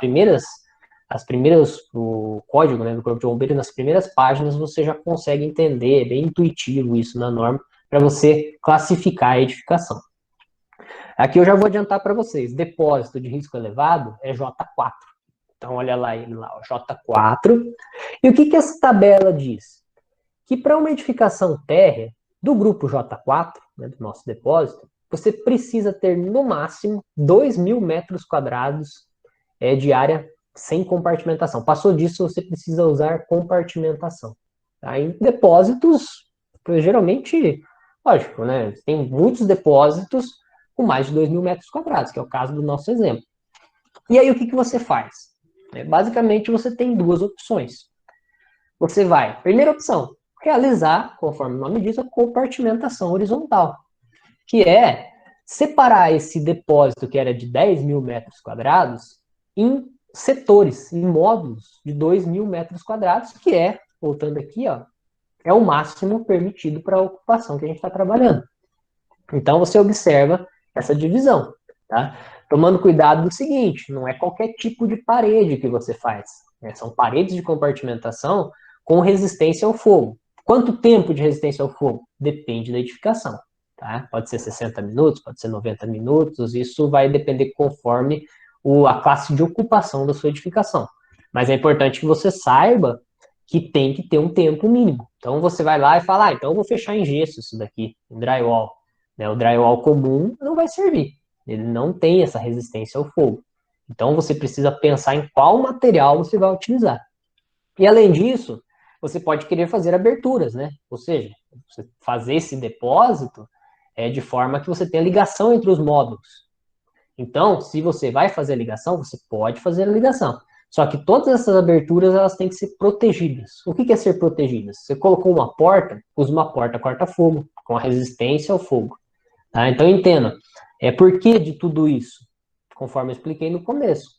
o código, né, do Corpo de Bombeiros, nas primeiras páginas você já consegue entender, é bem intuitivo isso na norma, para você classificar a edificação. Aqui eu já vou adiantar para vocês, depósito de risco elevado é J4. Então, olha lá ele lá, o J4. E o que essa tabela diz? Que para uma edificação térrea do grupo J4, né, do nosso depósito, você precisa ter no máximo 2 mil metros quadrados de área sem compartimentação. Passou disso, você precisa usar compartimentação. Tá? Em depósitos, geralmente, lógico, né, tem muitos depósitos com mais de 2 mil metros quadrados, que é o caso do nosso exemplo. E aí, o que você faz? Basicamente, você tem duas opções. Você vai, primeira opção, realizar, conforme o nome diz, a compartimentação horizontal, que é separar esse depósito que era de 10 mil metros quadrados em setores, em módulos de 2 mil metros quadrados, que é, voltando aqui, ó, é o máximo permitido para a ocupação que a gente está trabalhando. Então, você observa essa divisão, tá? Tomando cuidado do seguinte, não é qualquer tipo de parede que você faz. Né? São paredes de compartimentação com resistência ao fogo. Quanto tempo de resistência ao fogo? Depende da edificação. Tá? Pode ser 60 minutos, pode ser 90 minutos, isso vai depender conforme a classe de ocupação da sua edificação. Mas é importante que você saiba que tem que ter um tempo mínimo. Então você vai lá e fala, então eu vou fechar em gesso isso daqui, em drywall. O drywall comum não vai servir. Ele não tem essa resistência ao fogo. Então você precisa pensar em qual material você vai utilizar. E além disso, você pode querer fazer aberturas, né? Ou seja, você fazer esse depósito de forma que você tenha ligação entre os módulos. Então, se você vai fazer a ligação, você pode fazer a ligação. Só que todas essas aberturas, elas têm que ser protegidas. O que é ser protegidas? Você colocou uma porta, usa uma porta corta-fogo, com a resistência ao fogo. Tá? Então, entenda, por que de tudo isso? Conforme eu expliquei no começo.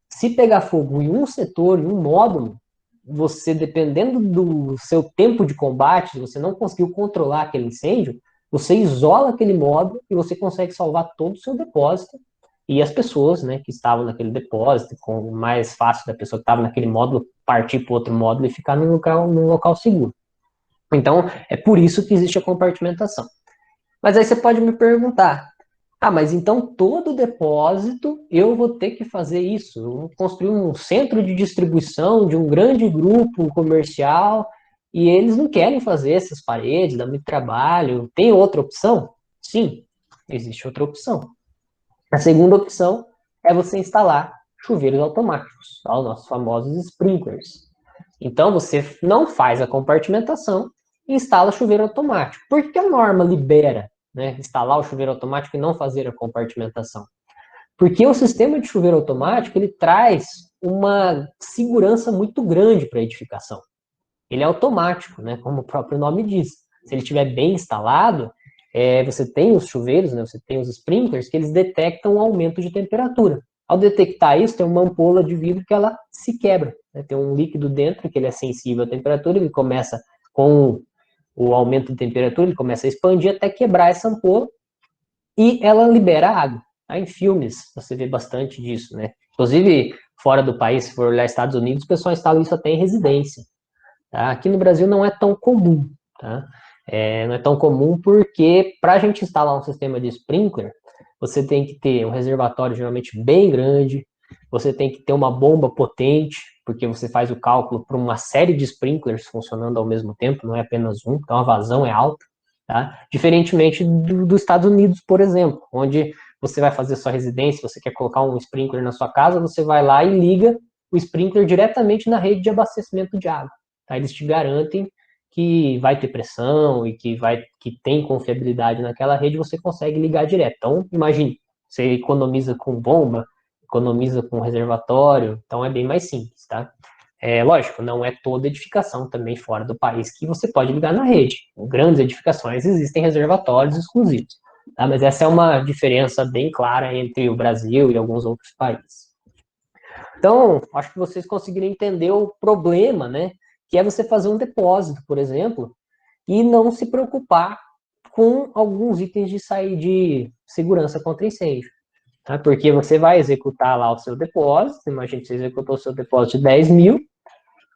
Se pegar fogo em um setor, em um módulo, você, dependendo do seu tempo de combate, se você não conseguiu controlar aquele incêndio, você isola aquele módulo e você consegue salvar todo o seu depósito e as pessoas, né, que estavam naquele depósito, com mais fácil da pessoa que estava naquele módulo partir para outro módulo e ficar num local seguro. Então, é por isso que existe a compartimentação. Mas aí você pode me perguntar, mas então todo depósito eu vou ter que fazer isso. Eu vou construir um centro de distribuição de um grande grupo comercial e eles não querem fazer essas paredes, dá muito trabalho. Tem outra opção? Sim, existe outra opção. A segunda opção é você instalar chuveiros automáticos, os nossos famosos sprinklers. Então você não faz a compartimentação e instala chuveiro automático. Por que a norma libera, né, instalar o chuveiro automático e não fazer a compartimentação? Porque o sistema de chuveiro automático ele traz uma segurança muito grande para a edificação. Ele é automático, né, como o próprio nome diz. Se ele estiver bem instalado, você tem os chuveiros, né, você tem os sprinklers, que eles detectam o aumento de temperatura. Ao detectar isso, tem uma ampola de vidro que ela se quebra. Né, tem um líquido dentro que ele é sensível à temperatura, ele começa com o aumento de temperatura, ele começa a expandir até quebrar essa ampola e ela libera água. Tá? Em filmes você vê bastante disso, né? Inclusive, fora do país, se for olhar Estados Unidos, o pessoal instala isso até em residência. Tá? Aqui no Brasil não é tão comum, tá? Não é tão comum porque para a gente instalar um sistema de sprinkler, você tem que ter um reservatório geralmente bem grande, você tem que ter uma bomba potente, porque você faz o cálculo para uma série de sprinklers funcionando ao mesmo tempo, não é apenas um, então a vazão é alta. Tá? Diferentemente dos Estados Unidos, por exemplo, onde você vai fazer sua residência, você quer colocar um sprinkler na sua casa, você vai lá e liga o sprinkler diretamente na rede de abastecimento de água. Tá? Eles te garantem que vai ter pressão e que tem confiabilidade naquela rede, você consegue ligar direto. Então, imagine, você economiza com bomba, economiza com reservatório, então é bem mais simples, tá? Lógico, não é toda edificação também fora do país que você pode ligar na rede. Em grandes edificações existem reservatórios exclusivos, tá? Mas essa é uma diferença bem clara entre o Brasil e alguns outros países. Então, acho que vocês conseguiram entender o problema, né? Que é você fazer um depósito, por exemplo, e não se preocupar com alguns itens de sair de segurança contra incêndio. Tá? Porque você vai executar lá o seu depósito, imagine que você executou o seu depósito de 10 mil,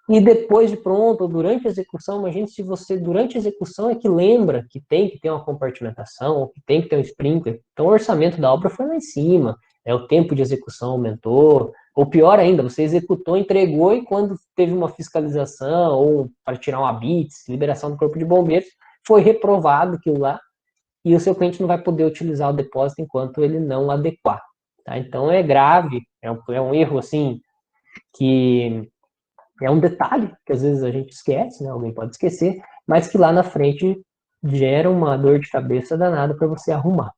e depois de pronto, ou durante a execução, imagine se você, durante a execução, é que lembra que tem que ter uma compartimentação, ou que tem que ter um sprinkler. Então, o orçamento da obra foi lá em cima, o tempo de execução aumentou, ou pior ainda, você executou, entregou, e quando teve uma fiscalização, ou para tirar uma BITS, liberação do Corpo de Bombeiros, foi reprovado aquilo lá, e o seu cliente não vai poder utilizar o depósito enquanto ele não adequar. Tá? Então, é grave, é um erro, assim, que é um detalhe que às vezes a gente esquece, né? Alguém pode esquecer, mas que lá na frente gera uma dor de cabeça danada para você arrumar.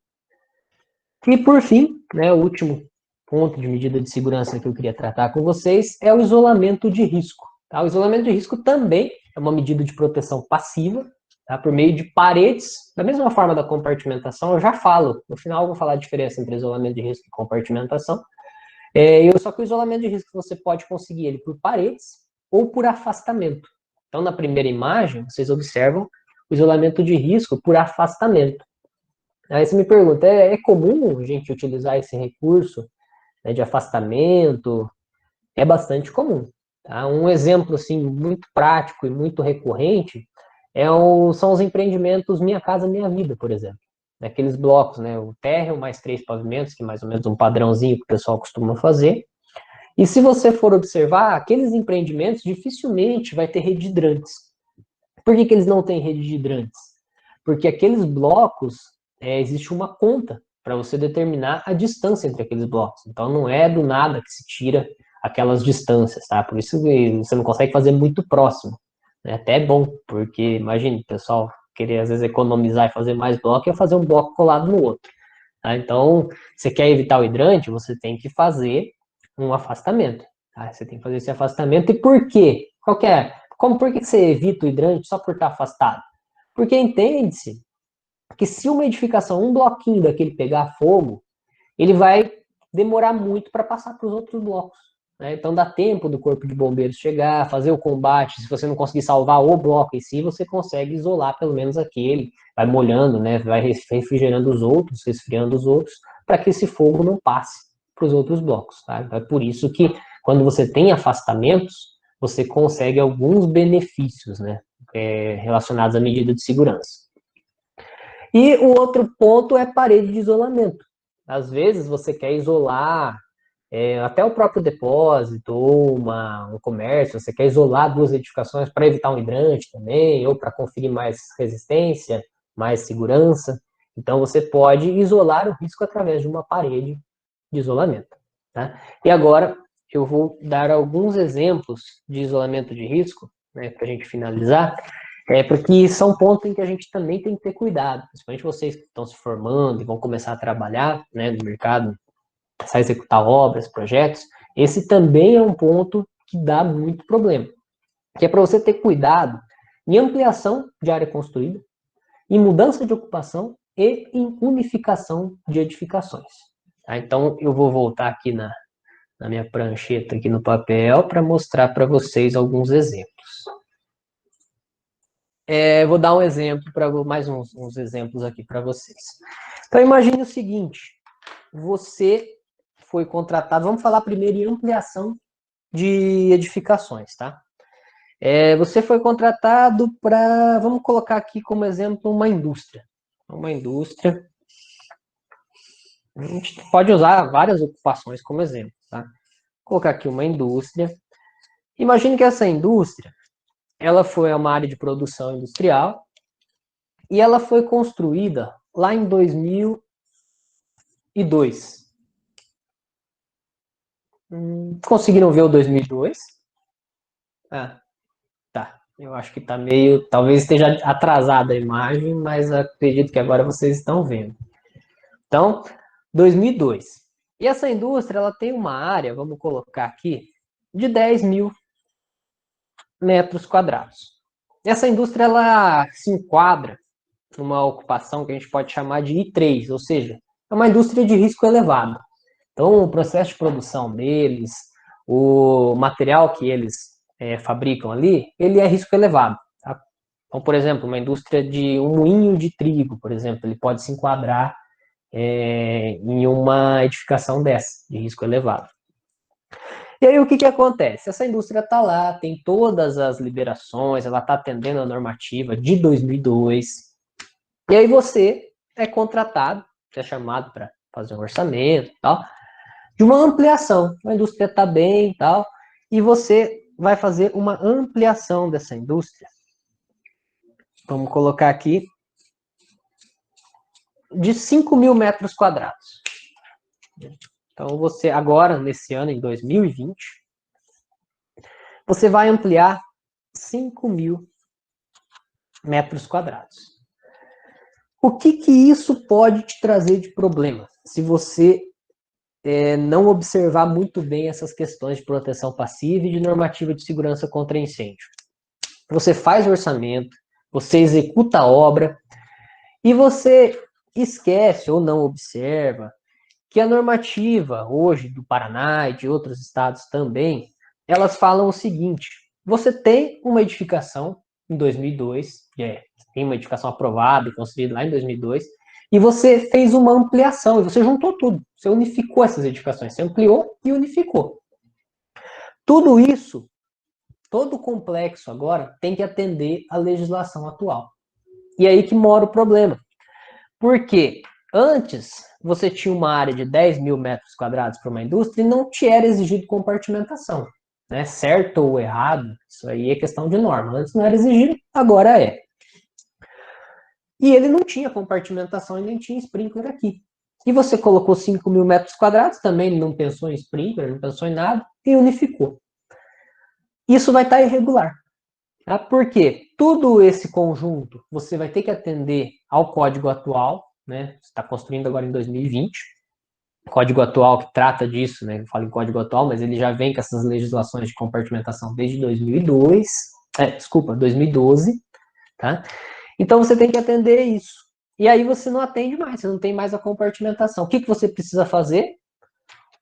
E por fim, né, o último ponto de medida de segurança que eu queria tratar com vocês é o isolamento de risco. Tá? O isolamento de risco também é uma medida de proteção passiva, tá? Por meio de paredes, da mesma forma da compartimentação, eu já falo, no final eu vou falar a diferença entre isolamento de risco e compartimentação. Só que o isolamento de risco você pode conseguir ele por paredes ou por afastamento. Então, na primeira imagem, vocês observam o isolamento de risco por afastamento. Aí você me pergunta, é comum a gente utilizar esse recurso, né, de afastamento? É bastante comum. Tá? Um exemplo assim, muito prático e muito recorrente são os empreendimentos Minha Casa Minha Vida, por exemplo. Aqueles blocos, né, o térreo mais 3 pavimentos, que é mais ou menos um padrãozinho que o pessoal costuma fazer. E se você for observar, aqueles empreendimentos dificilmente vai ter rede de hidrantes. Por que eles não têm rede de hidrantes? Porque aqueles blocos, existe uma conta para você determinar a distância entre aqueles blocos. Então não é do nada que se tira aquelas distâncias, tá? Por isso você não consegue fazer muito próximo. Né? Até é bom, porque imagine, o pessoal querer às vezes economizar e fazer mais bloco e fazer um bloco colado no outro. Tá? Então, você quer evitar o hidrante, você tem que fazer um afastamento. Tá? Você tem que fazer esse afastamento. E por quê? Qual que é? Por que você evita o hidrante só por estar afastado? Porque entende-se que se uma edificação, um bloquinho daquele pegar fogo, ele vai demorar muito para passar para os outros blocos. Né? Então dá tempo do corpo de bombeiros chegar, fazer o combate. Se você não conseguir salvar o bloco em si, você consegue isolar pelo menos aquele, vai molhando, né? Vai refrigerando os outros, resfriando os outros, para que esse fogo não passe para os outros blocos. Tá? Então é por isso que quando você tem afastamentos, você consegue alguns benefícios, né? Relacionados à medida de segurança. E o outro ponto é parede de isolamento. Às vezes você quer isolar até o próprio depósito ou um comércio, você quer isolar duas edificações para evitar um hidrante também, ou para conferir mais resistência, mais segurança. Então você pode isolar o risco através de uma parede de isolamento. Tá? E agora eu vou dar alguns exemplos de isolamento de risco, né, para a gente finalizar, porque são pontos em que a gente também tem que ter cuidado, principalmente vocês que estão se formando e vão começar a trabalhar, né, no mercado, começar a executar obras, projetos. Esse também é um ponto que dá muito problema, que é para você ter cuidado em ampliação de área construída, em mudança de ocupação e em unificação de edificações. Tá? Então, eu vou voltar aqui na minha prancheta, aqui no papel, para mostrar para vocês alguns exemplos. Vou dar um exemplo, mais uns exemplos aqui para vocês. Então, imagine o seguinte, você foi contratado, vamos falar primeiro em ampliação de edificações, tá? Você foi contratado para, vamos colocar aqui como exemplo, uma indústria. Uma indústria, a gente pode usar várias ocupações como exemplo, tá? Vou colocar aqui uma indústria. Imagine que essa indústria, ela foi uma área de produção industrial e ela foi construída lá em 2002. Conseguiram ver o 2002? Ah, tá. Eu acho que tá meio, talvez esteja atrasada a imagem, mas acredito que agora vocês estão vendo. Então, 2002. E essa indústria, ela tem uma área, vamos colocar aqui, de 10 mil metros quadrados. Essa indústria, ela se enquadra numa ocupação que a gente pode chamar de I3, ou seja, é uma indústria de risco elevado. Então, o processo de produção deles, o material que eles fabricam ali, ele é risco elevado. Tá? Então, por exemplo, uma indústria de um moinho de trigo, por exemplo, ele pode se enquadrar em uma edificação dessa, de risco elevado. E aí o que acontece? Essa indústria está lá, tem todas as liberações, ela está atendendo a normativa de 2002, e aí você é contratado, é chamado para fazer um orçamento e tal, de uma ampliação. A indústria está bem e tal, e você vai fazer uma ampliação dessa indústria. Vamos colocar aqui de 5 mil metros quadrados. Então, você agora, nesse ano, em 2020, você vai ampliar 5 mil metros quadrados. O que isso pode te trazer de problema? Se você não observar muito bem essas questões de proteção passiva e de normativa de segurança contra incêndio. Você faz o orçamento, você executa a obra e você esquece ou não observa que a normativa hoje do Paraná e de outros estados também, elas falam o seguinte: você tem uma edificação em 2002, tem uma edificação aprovada e construída lá em 2002, e você fez uma ampliação, e você juntou tudo, você unificou essas edificações, você ampliou e unificou. Tudo isso, todo o complexo agora tem que atender à legislação atual. E aí que mora o problema. Porque antes você tinha uma área de 10 mil metros quadrados para uma indústria e não te era exigido compartimentação. Né? Certo ou errado, isso aí é questão de norma. Antes não era exigido, agora é. E ele não tinha compartimentação e nem tinha sprinkler aqui. E você colocou 5 mil metros quadrados, também ele não pensou em sprinkler, não pensou em nada, e unificou. Isso vai estar irregular. Tá? Porque tudo esse conjunto você vai ter que atender ao código atual, né? Você está construindo agora em 2020. código atual que trata disso, né? Eu falo em código atual, mas ele já vem com essas legislações de compartimentação desde 2002, 2012, tá? Então você tem que atender isso. E aí você não atende mais, você não tem mais a compartimentação. O que você precisa fazer?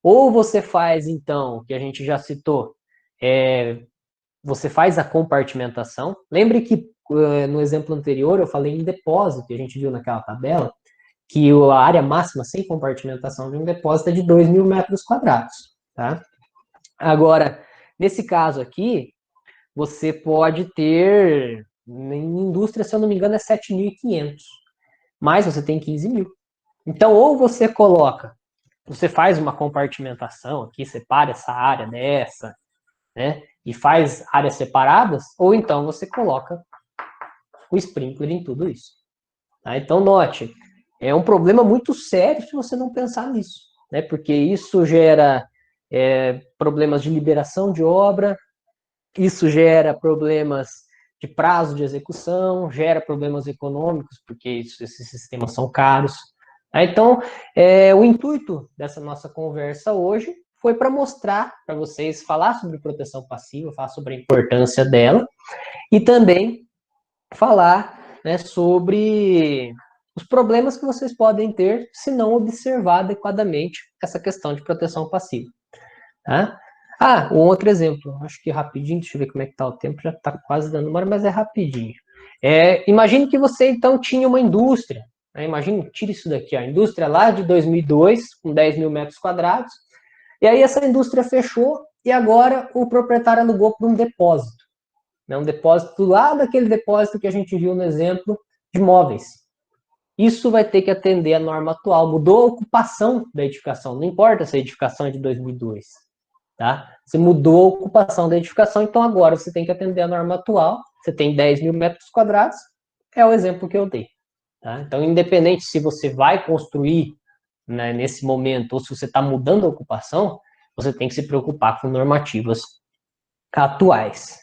Ou você faz, então, o que a gente já citou, você faz a compartimentação. Lembre que no exemplo anterior eu falei em depósito, que a gente viu naquela tabela, que a área máxima sem compartimentação de um depósito é de 2.000 metros quadrados, tá? Agora, nesse caso aqui, você pode ter, em indústria, se eu não me engano, é 7.500, mas você tem 15 mil. Então, ou você coloca, você faz uma compartimentação aqui, separa essa área dessa, né, e faz áreas separadas, ou então você coloca o sprinkler em tudo isso. Tá? Então, note, é um problema muito sério se você não pensar nisso, né? Porque isso gera problemas de liberação de obra, isso gera problemas de prazo de execução, gera problemas econômicos, porque esses sistemas são caros. Tá? Então, o intuito dessa nossa conversa hoje foi para mostrar para vocês, falar sobre proteção passiva, falar sobre a importância dela, e também falar, né, sobre os problemas que vocês podem ter se não observar adequadamente essa questão de proteção passiva. Tá? Um outro exemplo, acho que rapidinho, deixa eu ver como é que está o tempo, já está quase dando uma hora, mas é rapidinho. Imagine que você, então, tinha uma indústria, né? Imagine, tira isso daqui, a indústria lá de 2002, com 10.000 metros quadrados, e aí essa indústria fechou, e agora o proprietário alugou para um depósito. Né? Um depósito lá daquele depósito que a gente viu no exemplo de móveis. Isso vai ter que atender a norma atual. Mudou a ocupação da edificação, não importa se a edificação é de 2002. Tá? Você mudou a ocupação da edificação, então agora você tem que atender a norma atual. Você tem 10.000 metros quadrados, é o exemplo que eu dei. Tá? Então, independente se você vai construir, né, nesse momento ou se você está mudando a ocupação, você tem que se preocupar com normativas atuais.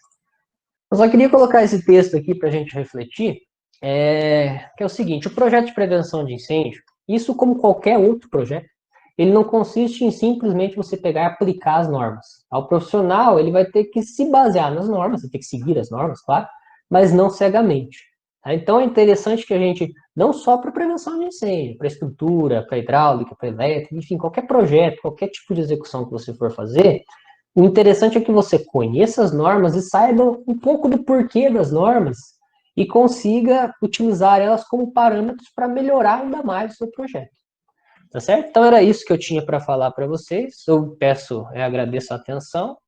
Eu só queria colocar esse texto aqui para a gente refletir, que é o seguinte: o projeto de prevenção de incêndio, isso como qualquer outro projeto, ele não consiste em simplesmente você pegar e aplicar as normas. O profissional, ele vai ter que se basear nas normas, vai ter que seguir as normas, claro, mas não cegamente. Tá? Então é interessante que a gente, não só para prevenção de incêndio, para estrutura, para hidráulica, para elétrica, enfim, qualquer projeto, qualquer tipo de execução que você for fazer, o interessante é que você conheça as normas e saiba um pouco do porquê das normas e consiga utilizar elas como parâmetros para melhorar ainda mais o seu projeto. Tá certo? Então era isso que eu tinha para falar para vocês. Eu agradeço a atenção.